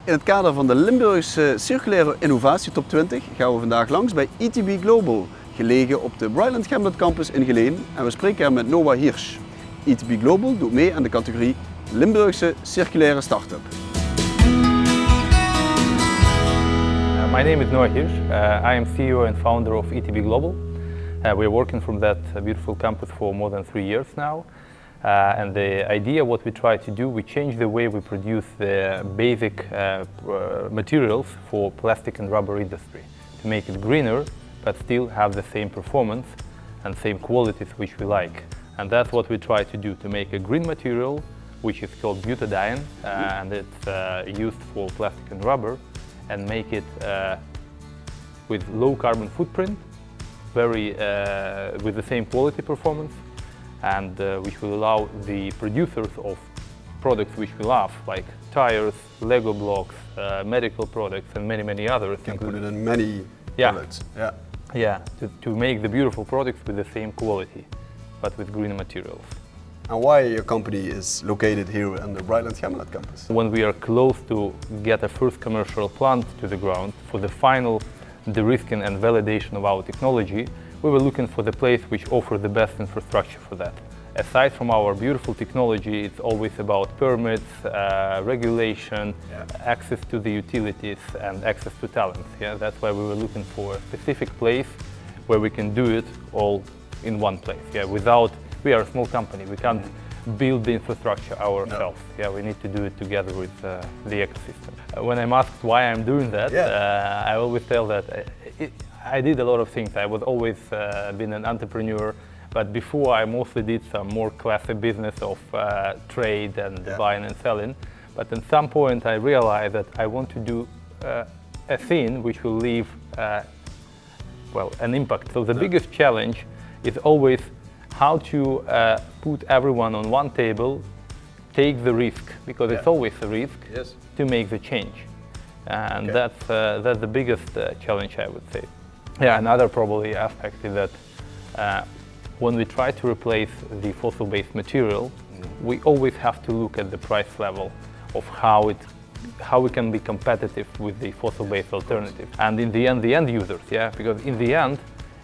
In het kader van de Limburgse Circulaire Innovatie Top 20 gaan we vandaag langs bij ETB GLobal, gelegen op de Bryland Campus in Geleen, en we spreken er met Noah Hirsch. ETB GLobal doet mee aan de categorie Limburgse Circulaire Start-Up. My name is Noah Hirsch. I am CEO and founder of ETB GLobal. We're working from that beautiful campus for more than 3 years now. And the idea, what we try to do, we change the way we produce the basic materials for plastic and rubber industry to make it greener, but still have the same performance and same qualities which we like. And that's what we try to do, to make a green material, which is called butadiene, and it's used for plastic and rubber, and make it with low carbon footprint, with the same quality performance, and which will allow the producers of products which we love, like tires, Lego blocks, medical products, and many others. You can put it in many products. Yeah, to make the beautiful products with the same quality, but with green materials. And why your company is located here on the Bryland campus? When we are close to get a first commercial plant to the ground for the final de-risking and validation of our technology, we were looking for the place which offers the best infrastructure for that. Aside from our beautiful technology, it's always about permits, regulation, access to the utilities, and access to talent. Yeah, that's why we were looking for a specific place where we can do it all in one place. Yeah, we are a small company, we can't build the infrastructure ourselves. No. Yeah, we need to do it together with the ecosystem. When I'm asked why I'm doing that, I always tell that I did a lot of things. I was always been an entrepreneur, but before I mostly did some more classic business of trade and buying and selling. But at some point I realized that I want to do a thing which will leave an impact. So the biggest challenge is always how to put everyone on one table, take the risk, because it's always a risk, to make the change. And that's the biggest challenge, I would say. Yeah, another probably aspect is that when we try to replace the fossil-based material, we always have to look at the price level of how we can be competitive with the fossil-based alternative. And in the end users, because in the end,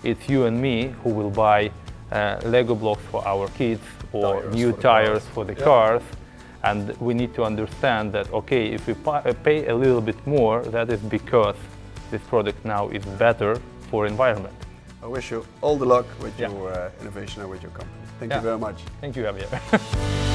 it's you and me who will buy Lego blocks for our kids or new tires for the cars. And we need to understand that, okay, if we pay a little bit more, that is because this product now is better for environment. I wish you all the luck with your innovation and with your company. Thank you very much. Thank you, Javier.